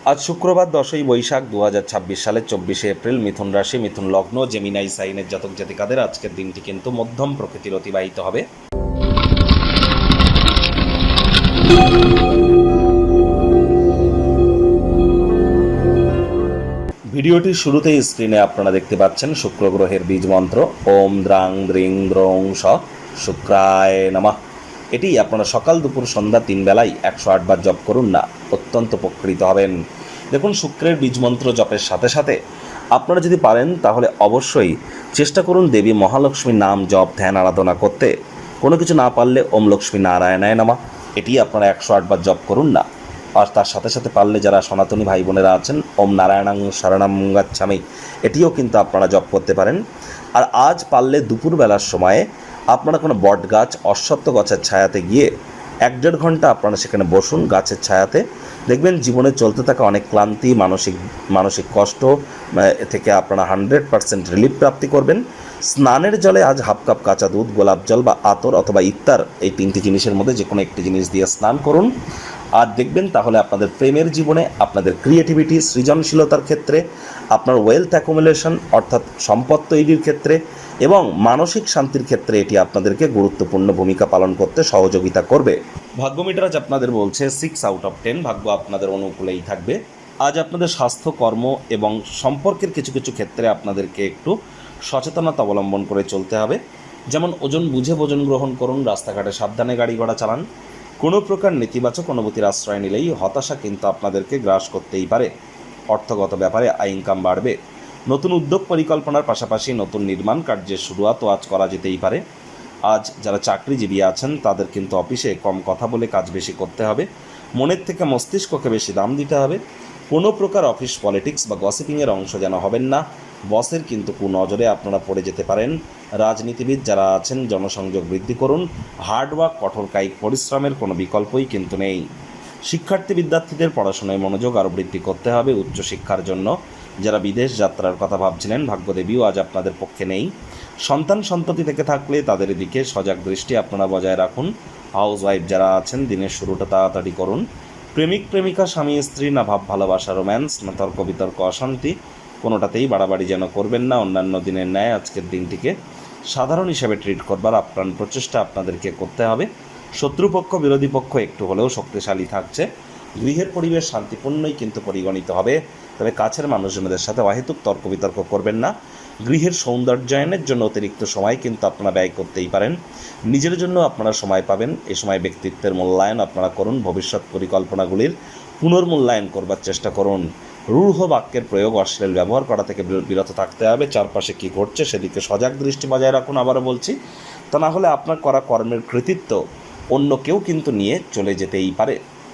আজ শুক্রবার 10ই বৈশাখ 2026 সালের 24শে এপ্রিল। মিথুন রাশি, মিথুন লগ্ন, জেমিনাই সাইনের জাতক জাতিকাদের আজকের দিনটি কিন্তু মধ্যম প্রকৃতির অতিবাহিত হবে। ভিডিওটির শুরুতেই স্ক্রিনে আপনারা দেখতে পাচ্ছেন শুক্র গ্রহের বীজ মন্ত্র ওম দ্রাং দ্রিং দ্রৌং স শুক্রায় নমঃ। এটি আপনারা সকাল দুপুর সন্ধ্যা 3 বেলায় 108 বার জপ করুন না, অত্যন্ত উপকৃত হবেন। দেখুন, শুক্রের বীজ মন্ত্র জপের সাথে সাথে আপনারা যদি পারেন তাহলে অবশ্যই চেষ্টা করুন দেবী মহালক্ষ্মীর নাম জপ ধ্যান আরাধনা করতে। কোনো কিছু না পারলে ওম লক্ষ্মী নারায়ণায় নমঃ এটি আপনারা 108 বার জপ করুন না। আর তার সাথে সাথে পারলে যারা সনাতনী ভাই বোনেরা আছেন ওম নারায়ণাং শরণাং গচ্ছামি এটিও কিন্তু আপনারা জপ করতে পারেন। আর আজ পারলে দুপুরবেলার সময়ে আপনারা কোনো বট গাছ অশ্বত্থ গাছের ছায়াতে গিয়ে 1-1.5 ঘন্টা আপনারা সেখানে বসুন গাছের ছায়াতে। দেখবেন জীবনে চলতে থাকা অনেক ক্লান্তি, মানসিক কষ্ট থেকে আপনারা 100% রিলিফ প্রাপ্তি করবেন। স্নানের জলে আজ হাফ কাপ কাঁচা দুধ, গোলাপ জল বা আতর অথবা ইত্তার, এই 3টি জিনিসের মধ্যে যে কোনো একটি জিনিস দিয়ে স্নান করুন। আর দেখবেন তাহলে আপনাদের প্রেমের জীবনে, আপনাদের ক্রিয়েটিভিটি সৃজনশীলতার ক্ষেত্রে, আপনার ওয়েলথ অ্যাকুমুলেশন অর্থাৎ সম্পদ তৈরির ক্ষেত্রে এবং মানসিক শান্তির ক্ষেত্রে এটি আপনাদেরকে গুরুত্বপূর্ণ ভূমিকা পালন করতে সহযোগিতা করবে। ভাগ্য মিটার আজ আপনাদের বলছে 6 আউট অফ 10, ভাগ্য আপনাদের অনুকূলেই থাকবে। আজ আপনাদের স্বাস্থ্য, কর্ম এবং সম্পর্কের কিছু কিছু ক্ষেত্রে আপনাদেরকে একটু সচেতনতা অবলম্বন করে চলতে হবে। যেমন ওজন বুঝে ভোজন গ্রহণ করুন, রাস্তাঘাটে সাবধানে গাড়ি ঘোড়া চালান। কোনো প্রকার নেতিবাচক অনুভূতির আশ্রয় নিলেই হতাশা কিন্তু আপনাদেরকে গ্রাস করতেই পারে। অর্থগত ব্যাপারে আয় ইনকাম বাড়বে। নতুন উদ্যোগ পরিকল্পনার পাশাপাশি নতুন নির্মাণ কার্যের শুরুয়াতও আজ করা যেতেই পারে। আজ যারা চাকরিজীবী আছেন তাদের কিন্তু অফিসে কম কথা বলে কাজ বেশি করতে হবে। মনের থেকে মস্তিষ্ককে বেশি দাম দিতে হবে। কোনো প্রকার অফিস পলিটিক্স বা গসিপিংয়ের অংশ যেন হবেন না। বসের কিন্তু কুনজরে আপনারা পড়ে যেতে পারেন। রাজনীতিবিদ যারা আছেন জনসংযোগ বৃদ্ধি করুন। হার্ডওয়ার্ক, কঠোর কায়িক পরিশ্রমের কোনো বিকল্পই কিন্তু নেই। বিদ্যার্থীদের পড়াশোনায় মনোযোগ আরও বৃদ্ধি করতে হবে উচ্চশিক্ষার জন্য। যারা বিদেশ যাত্রার কথা ভাবছিলেন ভাগ্যদেবীও আজ আপনাদের পক্ষে নেই। সন্ততি থেকে থাকলে তাদের দিকে সজাগ দৃষ্টি আপনারা বজায় রাখুন। হাউস ওয়াইফ যারা আছেন দিনের শুরুটা তাড়াতাড়ি করুন। প্রেমিক প্রেমিকা, স্বামী স্ত্রী, না ভাব ভালোবাসা রোম্যান্স, না তর্ক বিতর্ক অশান্তি, কোনোটাতেই বাড়াবাড়ি যেন করবেন না। অন্যান্য দিনের ন্যায় আজকের দিনটিকে সাধারণ হিসাবে ট্রিট করবার আপ্রাণ প্রচেষ্টা আপনাদেরকে করতে হবে। শত্রুপক্ষ বিরোধী পক্ষ একটু হলেও শক্তিশালী থাকছে। গৃহের পরিবেশ শান্তিপূর্ণই কিন্তু পরিগণিত হবে। তবে কাছের মানুষজনদের সাথে অহেতুক তর্ক বিতর্ক করবেন না। গৃহের সৌন্দর্যায়নের জন্য অতিরিক্ত সময় কিন্তু আপনারা ব্যয় করতেই পারেন। নিজের জন্য আপনারা সময় পাবেন। এ সময় ব্যক্তিত্বের মূল্যায়ন আপনারা করুন। ভবিষ্যৎ পরিকল্পনাগুলির পুনর্মূল্যায়ন করবার চেষ্টা করুন। রূঢ় বাক্যের প্রয়োগ, অশ্লীল ব্যবহার করা থেকে বিরত থাকতে হবে। চারপাশে কী ঘটছে সেদিকে সজাগ দৃষ্টি বজায় রাখুন। আবারও বলছি, তা না হলে আপনার করা কর্মের কৃতিত্ব অন্য কেউ কিন্তু নিয়ে চলে যেতেই পারে।